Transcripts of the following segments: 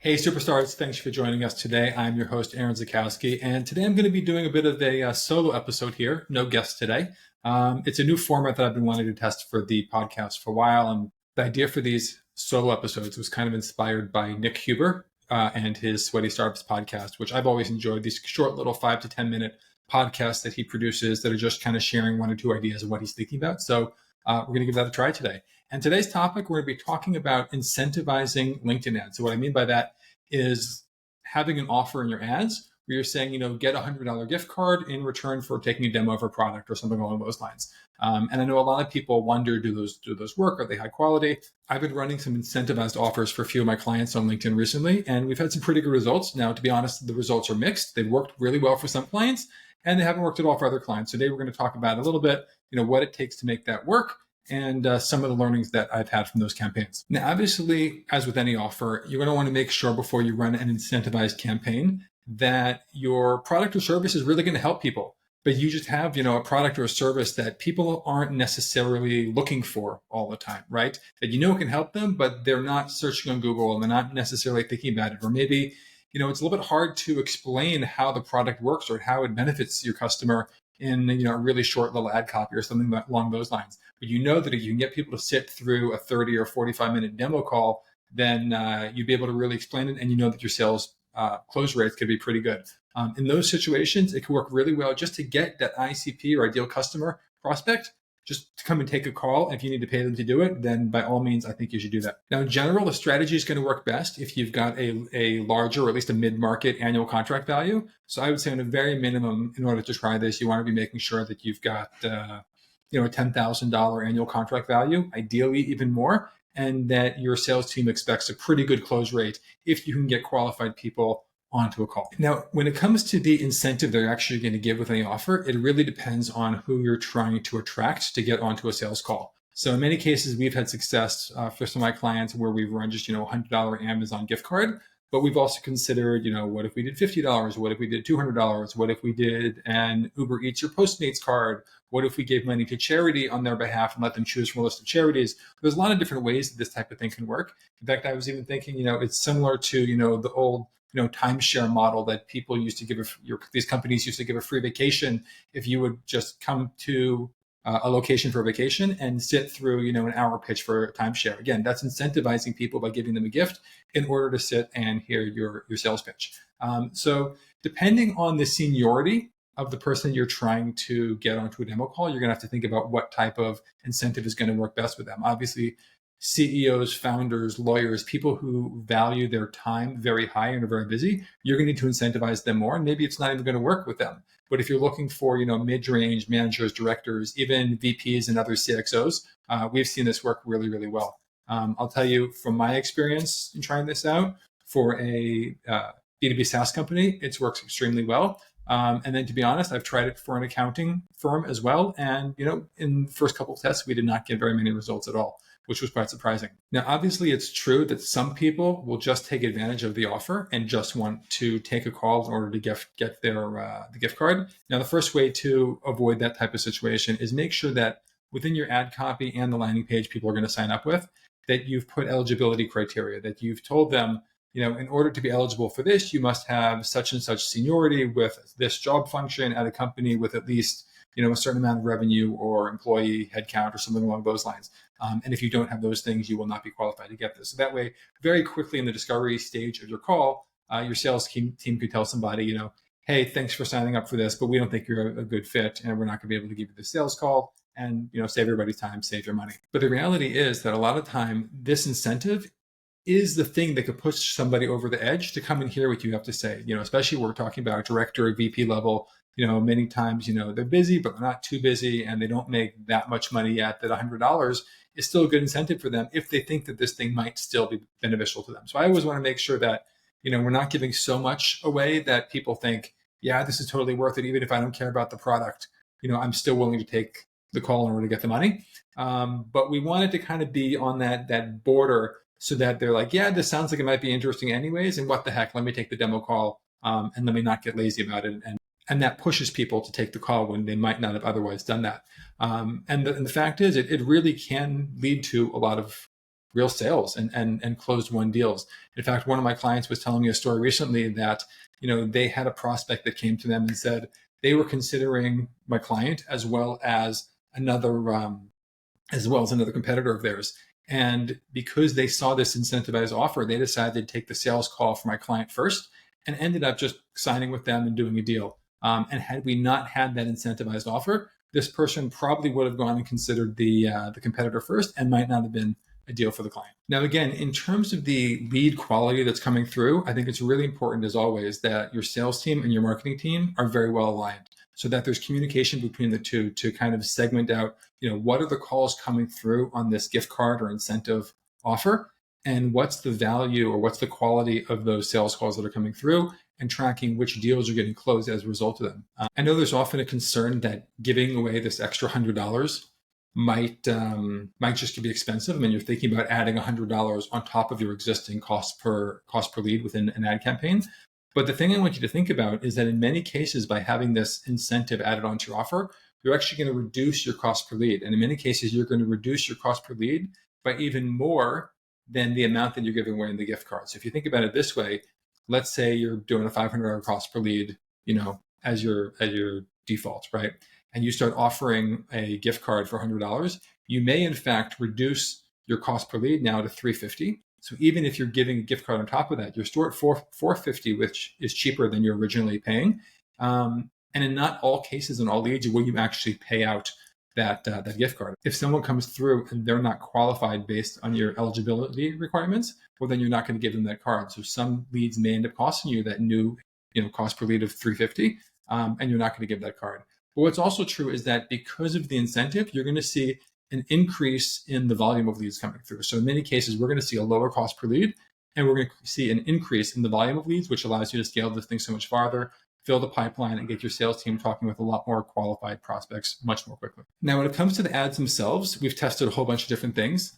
Hey, superstars, thanks for joining us today. I'm your host, Aaron Zakowski, and today I'm going to be doing a bit of a solo episode here. No guest today. It's a new format that I've been wanting to test for the podcast for a while, and the idea for these solo episodes was kind of inspired by Nick Huber and his Sweaty Startups podcast, which I've always enjoyed, these short little 5 to 10 minute podcasts that he produces that are just kind of sharing one or two ideas of what he's thinking about. So we're going to give that a try today. And today's topic, we're going to be talking about incentivizing LinkedIn ads. So what I mean by that is having an offer in your ads where you're saying, get a $100 gift card in return for taking a demo of a product or something along those lines. And I know a lot of people wonder, do those work? Are they high quality? I've been running some incentivized offers for a few of my clients on LinkedIn recently, and we've had some pretty good results. Now, to be honest, the results are mixed. They've worked really well for some clients, and they haven't worked at all for other clients. Today, we're going to talk about a little bit, what it takes to make that work, and some of the learnings that I've had from those campaigns. Now, obviously, as with any offer, you're going to want to make sure before you run an incentivized campaign that your product or service is really going to help people. But you just have, a product or a service that people aren't necessarily looking for all the time, right? That it can help them, but they're not searching on Google and they're not necessarily thinking about it. Or maybe, it's a little bit hard to explain how the product works or how it benefits your customer in a really short little ad copy or something along those lines. But that if you can get people to sit through a 30 or 45-minute demo call, then you'd be able to really explain it, and that your sales close rates could be pretty good. In those situations, it can work really well just to get that ICP or ideal customer prospect just to come and take a call. If you need to pay them to do it, then by all means, I think you should do that. Now, in general, the strategy is going to work best if you've got a larger or at least a mid-market annual contract value. So I would say on a very minimum, in order to try this, you want to be making sure that you've got a $10,000 annual contract value, ideally even more, and that your sales team expects a pretty good close rate if you can get qualified people onto a call. Now, when it comes to the incentive they're actually going to give with any offer, it really depends on who you're trying to attract to get onto a sales call. So in many cases, we've had success for some of my clients where we've run just, $100 Amazon gift card, but we've also considered, what if we did $50? What if we did $200? What if we did an Uber Eats or Postmates card? What if we gave money to charity on their behalf and let them choose from a list of charities? There's a lot of different ways that this type of thing can work. In fact, I was even thinking, it's similar to, the old timeshare model that people used to give, these companies used to give a free vacation if you would just come to a location for a vacation and sit through, an hour pitch for a timeshare. Again, that's incentivizing people by giving them a gift in order to sit and hear your sales pitch. So depending on the seniority of the person you're trying to get onto a demo call, you're going to have to think about what type of incentive is going to work best with them. Obviously, CEOs, founders, lawyers, people who value their time very high and are very busy, you're going to need to incentivize them more. And maybe it's not even going to work with them. But if you're looking for, mid-range managers, directors, even VPs and other CXOs, we've seen this work really, really well. I'll tell you from my experience in trying this out for a B2B SaaS company, it works extremely well. And then to be honest, I've tried it for an accounting firm as well. And, in the first couple of tests, we did not get very many results at all, which was quite surprising. Now, obviously, it's true that some people will just take advantage of the offer and just want to take a call in order to get their the gift card. Now, the first way to avoid that type of situation is make sure that within your ad copy and the landing page people are going to sign up with, that you've put eligibility criteria, that you've told them, in order to be eligible for this, you must have such and such seniority with this job function at a company with at least, a certain amount of revenue or employee headcount or something along those lines. And if you don't have those things, you will not be qualified to get this. So that way, very quickly in the discovery stage of your call, your sales team could tell somebody, hey, thanks for signing up for this, but we don't think you're a good fit and we're not going to be able to give you the sales call and, save everybody's time, save your money. But the reality is that a lot of time, this incentive is the thing that could push somebody over the edge to come and hear what you have to say, especially when we're talking about director or VP level. Many times, they're busy, but they're not too busy and they don't make that much money yet, that $100 is still a good incentive for them if they think that this thing might still be beneficial to them. So I always want to make sure that, we're not giving so much away that people think, yeah, this is totally worth it. Even if I don't care about the product, I'm still willing to take the call in order to get the money. But we wanted to kind of be on that border so that they're like, yeah, this sounds like it might be interesting anyways. And what the heck, let me take the demo call and let me not get lazy about it. And that pushes people to take the call when they might not have otherwise done that. And the fact is, it really can lead to a lot of real sales and closed won deals. In fact, one of my clients was telling me a story recently that, they had a prospect that came to them and said they were considering my client as well as another competitor of theirs. And because they saw this incentivized offer, they decided to take the sales call for my client first and ended up just signing with them and doing a deal. And had we not had that incentivized offer, this person probably would have gone and considered the competitor first and might not have been a deal for the client. Now, again, in terms of the lead quality that's coming through, I think it's really important, as always, that your sales team and your marketing team are very well aligned so that there's communication between the two to kind of segment out, what are the calls coming through on this gift card or incentive offer, and what's the value or what's the quality of those sales calls that are coming through, and tracking which deals are getting closed as a result of them. I know there's often a concern that giving away this extra $100 might just be expensive. I mean, you're thinking about adding $100 on top of your existing cost per lead within an ad campaign. But the thing I want you to think about is that in many cases, by having this incentive added onto your offer, you're actually going to reduce your cost per lead. And in many cases, you're going to reduce your cost per lead by even more than the amount that you're giving away in the gift card. So if you think about it this way, let's say you're doing a $500 cost per lead, as your default, right? And you start offering a gift card for $100, you may in fact reduce your cost per lead now to $350. So even if you're giving a gift card on top of that, you're still at $450, which is cheaper than you're originally paying. And in not all cases, in all leads, will you actually pay out that gift card. If someone comes through and they're not qualified based on your eligibility requirements, well, then you're not going to give them that card. So some leads may end up costing you that new cost per lead of $350, and you're not going to give that card. But what's also true is that because of the incentive, you're going to see an increase in the volume of leads coming through. So in many cases, we're going to see a lower cost per lead, and we're going to see an increase in the volume of leads, which allows you to scale this thing so much farther, fill the pipeline, and get your sales team talking with a lot more qualified prospects much more quickly. Now, when it comes to the ads themselves, we've tested a whole bunch of different things.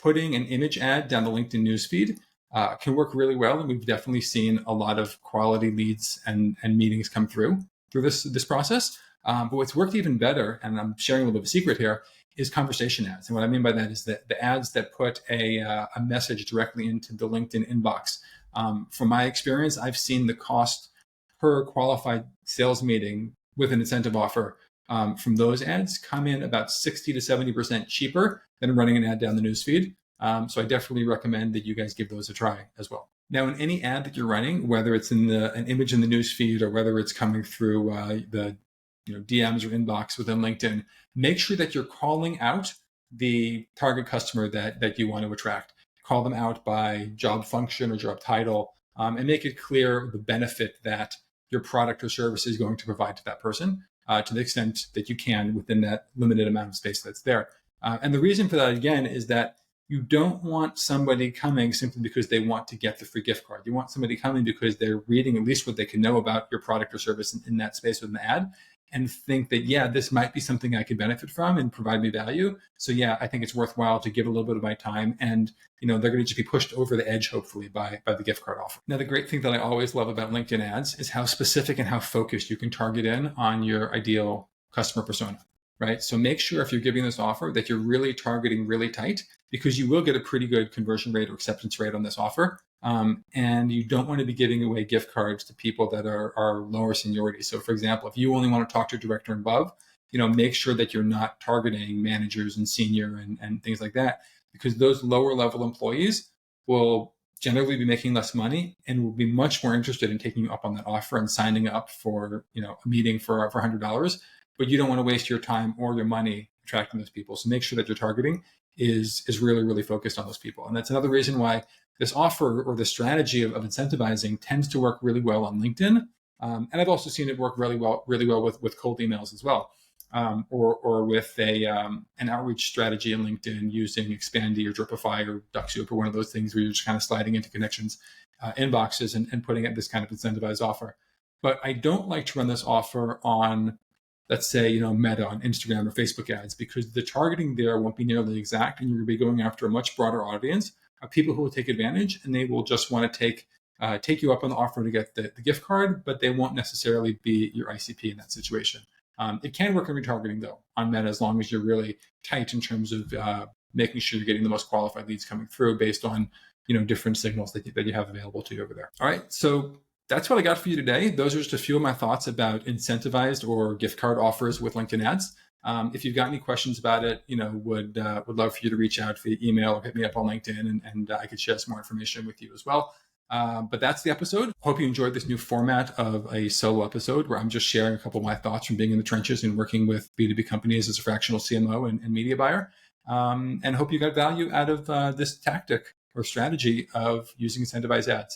Putting an image ad down the LinkedIn newsfeed can work really well, and we've definitely seen a lot of quality leads and meetings come through this process. But what's worked even better, and I'm sharing a little bit of a secret here, is conversation ads. And what I mean by that is that the ads that put a message directly into the LinkedIn inbox. From my experience, I've seen the cost per qualified sales meeting with an incentive offer from those ads come in about 60 to 70% cheaper than running an ad down the newsfeed. So I definitely recommend that you guys give those a try as well. Now, in any ad that you're running, whether it's in an image in the newsfeed or whether it's coming through the DMs or inbox within LinkedIn, make sure that you're calling out the target customer that you want to attract. Call them out by job function or job title, and make it clear the benefit that your product or service is going to provide to that person to the extent that you can within that limited amount of space that's there. And the reason for that, again, is that you don't want somebody coming simply because they want to get the free gift card. You want somebody coming because they're reading at least what they can know about your product or service in that space with an ad, and think that, yeah, this might be something I could benefit from and provide me value. So yeah, I think it's worthwhile to give a little bit of my time, and they're going to just be pushed over the edge, hopefully, by the gift card offer. Now, the great thing that I always love about LinkedIn ads is how specific and how focused you can target in on your ideal customer persona, right? So make sure if you're giving this offer that you're really targeting really tight, because you will get a pretty good conversion rate or acceptance rate on this offer. And you don't want to be giving away gift cards to people that are lower seniority. So for example, if you only want to talk to a director and above, make sure that you're not targeting managers and senior and things like that, because those lower level employees will generally be making less money and will be much more interested in taking you up on that offer and signing up for, a meeting for $100. But you don't want to waste your time or your money attracting those people. So make sure that your targeting is really, really focused on those people. And that's another reason why this offer or the strategy of incentivizing tends to work really well on LinkedIn. And I've also seen it work really well with cold emails as well, or with an outreach strategy in LinkedIn using Expandy or Dripify or DuckSoup or one of those things where you're just kind of sliding into connections, inboxes and putting in this kind of incentivized offer. But I don't like to run this offer on, let's say, Meta on Instagram or Facebook ads, because the targeting there won't be nearly exact, and you're going to be going after a much broader audience of people who will take advantage, and they will just want to take you up on the offer to get the gift card, but they won't necessarily be your ICP in that situation. It can work in retargeting though on Meta, as long as you're really tight in terms of making sure you're getting the most qualified leads coming through based on different signals that you have available to you over there. All right, so that's what I got for you today. Those are just a few of my thoughts about incentivized or gift card offers with LinkedIn ads. If you've got any questions about it, would love for you to reach out via email or hit me up on LinkedIn, and I could share some more information with you as well. But that's the episode. Hope you enjoyed this new format of a solo episode where I'm just sharing a couple of my thoughts from being in the trenches and working with B2B companies as a fractional CMO and media buyer. And hope you got value out of this tactic or strategy of using incentivized ads.